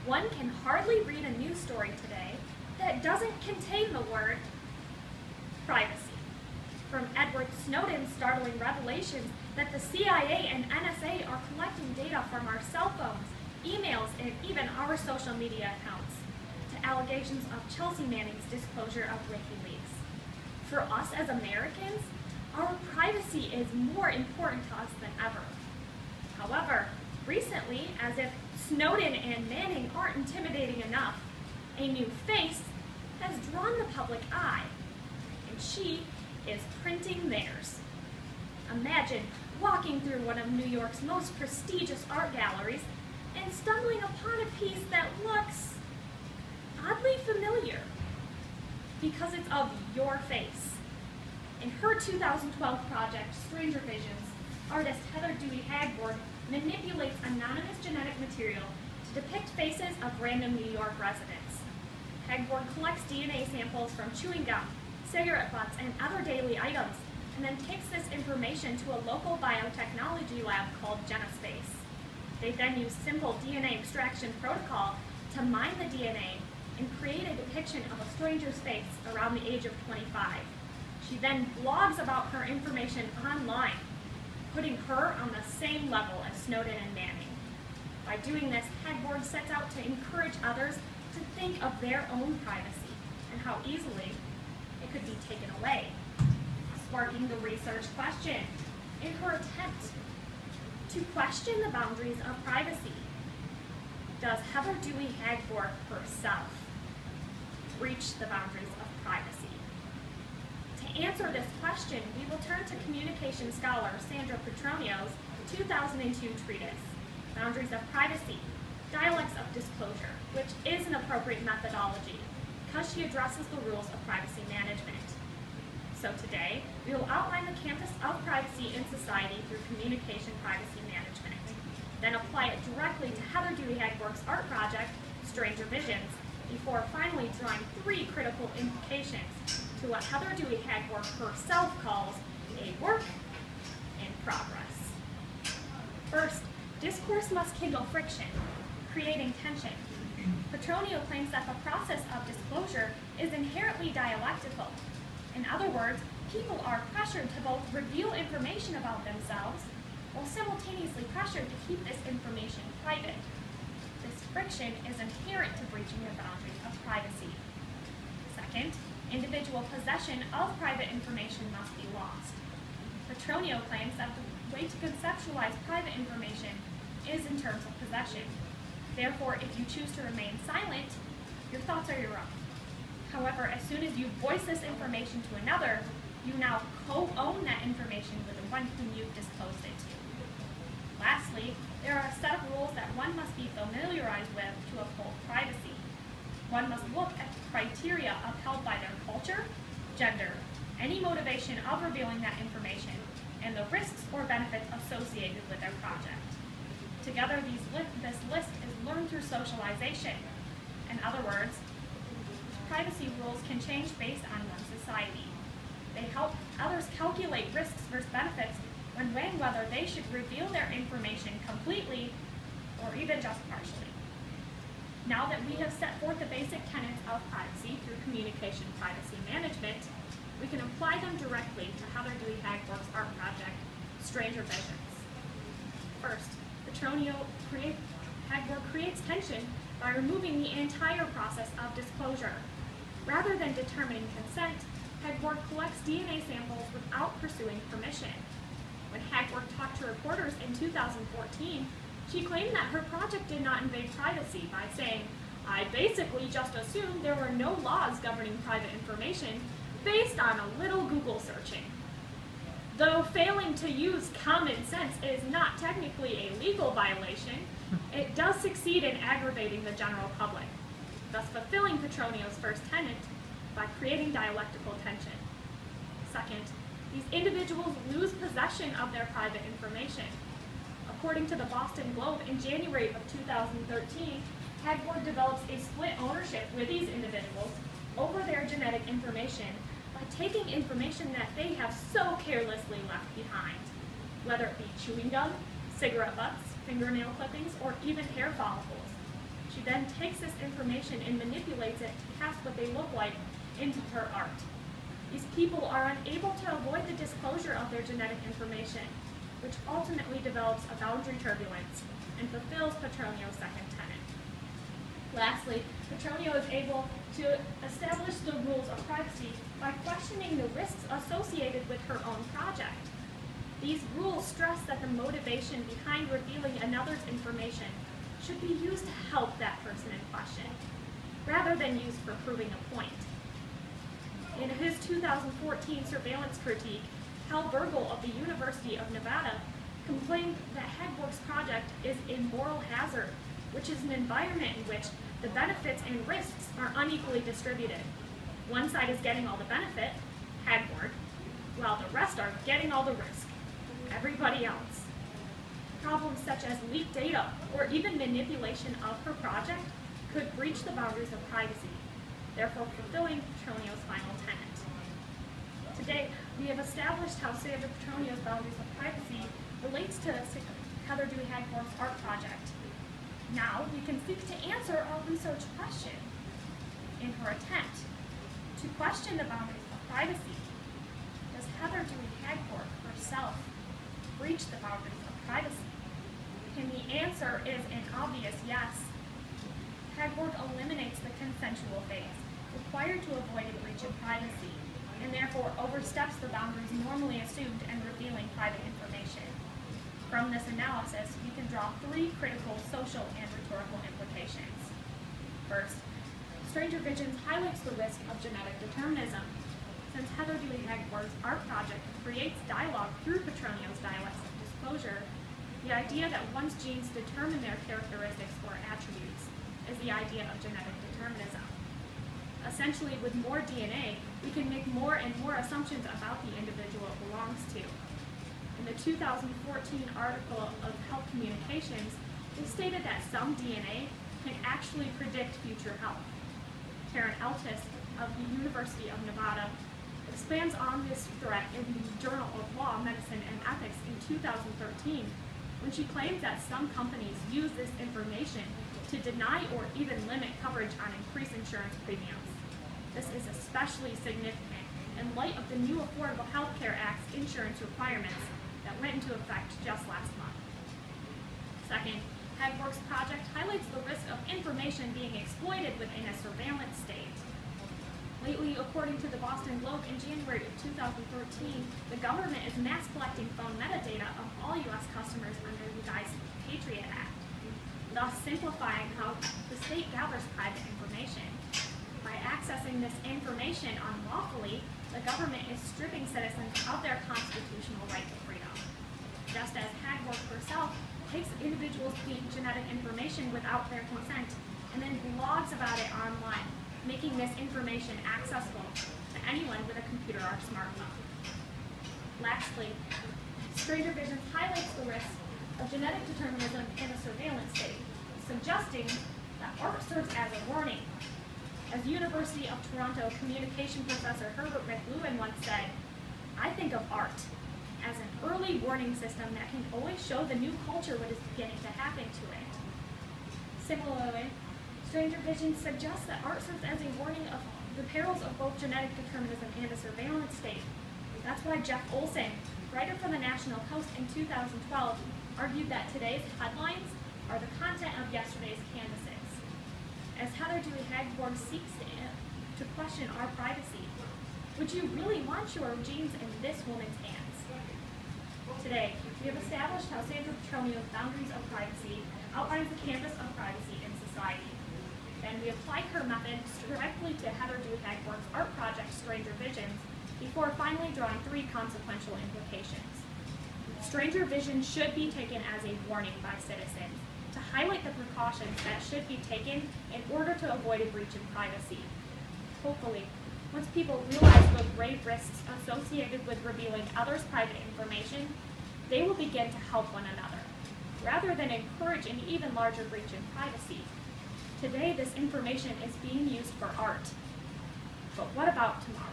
One can hardly read a news story today that doesn't contain the word privacy. From Edward Snowden's startling revelations that the CIA and NSA are collecting data from our cell phones, emails, and even our social media accounts, to allegations of Chelsea Manning's disclosure of WikiLeaks. For us as Americans, our privacy is more important to us than ever. However, recently, as if Snowden and Manning aren't intimidating enough, a new face has drawn the public eye, and she is printing theirs. Imagine walking through one of New York's most prestigious art galleries and stumbling upon a piece that looks oddly familiar because it's of your face. In her 2012 project, Stranger Visions, artist Heather Dewey Hagborg manipulates anonymous genetic material to depict faces of random New York residents. Hagborg collects DNA samples from chewing gum, cigarette butts, and other daily items, and then takes this information to a local biotechnology lab called Genospace. They then use simple DNA extraction protocol to mine the DNA and create a depiction of a stranger's face around the age of 25. She then blogs about her information online, putting her on the same level as Snowden and Manning. By doing this, Hagborg sets out to encourage others to think of their own privacy and how easily it could be taken away, sparking the research question in her attempt to question the boundaries of privacy. Does Heather Dewey Hagborg herself breach the boundaries of privacy? To answer this question, we will turn to communication scholar Sandra Petronio's 2002 treatise, Boundaries of Privacy, Dialects of Disclosure, which is an appropriate methodology because she addresses the rules of privacy management. So today, we will outline the campus of privacy in society through communication privacy management, then apply it directly to Heather Dewey Hagborg's art project, Stranger Visions, before finally drawing 3 critical implications to what Heather Dewey Hagborg herself calls a work in progress. First, discourse must kindle friction, creating tension. Petronio claims that the process of disclosure is inherently dialectical. In other words, people are pressured to both reveal information about themselves while simultaneously pressured to keep this information private. This friction is inherent to breaching the boundaries of privacy. Second, individual possession of private information must be lost. Petronio claims that the way to conceptualize private information is in terms of possession. Therefore, if you choose to remain silent, your thoughts are your own. However, as soon as you voice this information to another, you now co-own that information with the one whom you've disclosed it to. Lastly, there are a set of rules that one must be familiarized with to uphold privacy. One must look at the criteria upheld by their culture, gender, any motivation of revealing that information, and the risks or benefits associated with their project. Together, this list is learned through socialization. In other words, privacy rules can change based on one's society. They help others calculate risks versus benefits when weighing whether they should reveal their information completely or even just partially. Now that we have set forth the basic tenets of privacy through communication privacy management, we can apply them directly to Heather Dewey Hagborg's art project, Stranger Visions. First, Petronio Hagborg creates tension by removing the entire process of disclosure. Rather than determining consent, Hagborg collects DNA samples without pursuing permission. When Hagborg talked to reporters in 2014, she claimed that her project did not invade privacy by saying, "I basically just assumed there were no laws governing private information based on a little Google searching." Though failing to use common sense is not technically a legal violation, it does succeed in aggravating the general public, thus fulfilling Petronio's first tenet by creating dialectical tension. Second, these individuals lose possession of their private information. According to the Boston Globe, in January of 2013, Hagborg develops a split ownership with these individuals over their genetic information by taking information that they have so carelessly left behind, whether it be chewing gum, cigarette butts, fingernail clippings, or even hair follicles. She then takes this information and manipulates it to cast what they look like into her art. These people are unable to avoid the disclosure of their genetic information, which ultimately develops a boundary turbulence and fulfills Petronio's second tenet. Lastly, Petronio is able to establish the rules of privacy by questioning the risks associated with her own project. These rules stress that the motivation behind revealing another's information should be used to help that person in question, rather than used for proving a point. In his 2014 surveillance critique, Hal Burgle of the University of Nevada complained that HeadWorks project is a moral hazard, which is an environment in which the benefits and risks are unequally distributed. One side is getting all the benefit, HeadWork, while the rest are getting all the risk, everybody else. Problems such as leaked data or even manipulation of her project could breach the boundaries of privacy, therefore fulfilling Petronio's final tenet. Today, we have established how Sandra Petronio's boundaries of privacy relates to Heather Dewey Hagborg's art project. Now, we can seek to answer our research question. In her attempt to question the boundaries of privacy, does Heather Dewey Hagborg herself breach the boundaries of privacy? And the answer is an obvious yes. Hagborg eliminates the consensual phase required to avoid a breach of privacy, and therefore oversteps the boundaries normally assumed in revealing private information. From this analysis, we can draw three critical social and rhetorical implications. First, Stranger Visions highlights the risk of genetic determinism. Since Heather Dewey Hagborg's art project creates dialogue through Petronio's dialectic disclosure, the idea that one's genes determine their characteristics or attributes is the idea of genetic determinism. Essentially, with more DNA, we can make more and more assumptions about the individual it belongs to. In the 2014 article of Health Communications, they stated that some DNA can actually predict future health. Karen Eltis of the University of Nevada expands on this threat in the Journal of Law, Medicine, and Ethics in 2013, when she claims that some companies use this information to deny or even limit coverage on increased insurance premiums. This is especially significant in light of the new Affordable Health Care Act's insurance requirements that went into effect just last month. Second, Hagborg's project highlights the risk of information being exploited within a surveillance state. Lately, according to the Boston Globe in January of 2013, the government is mass collecting phone metadata of all U.S. customers under the guise of the Patriot Act, thus simplifying how the state gathers private information. By accessing this information unlawfully, the government is stripping citizens of their constitutional right to freedom. Just as Hagborg herself takes individuals' genetic information without their consent and then blogs about it online, making this information accessible to anyone with a computer or smartphone. Lastly, Stranger Visions highlights the risk of genetic determinism in a surveillance state, suggesting that art serves as a warning. As University of Toronto communication professor Herbert McLuhan once said, "I think of art as an early warning system that can always show the new culture what is beginning to happen to it." Similarly, Stranger Visions suggests that art serves as a warning of the perils of both genetic determinism and a surveillance state. That's why Jeff Olson, writer for the National Post in 2012, argued that today's headlines are the content of yesterday's canvases. As Heather Dewey Hagborg seeks to question our privacy, would you really want your genes in this woman's hands? Today, we have established how Sandra Petronio's boundaries of privacy outlines the canvas of privacy in society. Then we applied her methods directly to Heather Dewey Hagborg's art project, Stranger Visions, before finally drawing three consequential implications. Stranger Visions should be taken as a warning by citizens to highlight the precautions that should be taken in order to avoid a breach of privacy. Hopefully, once people realize the grave risks associated with revealing others' private information, they will begin to help one another, rather than encourage an even larger breach of privacy. Today, this information is being used for art. But what about tomorrow?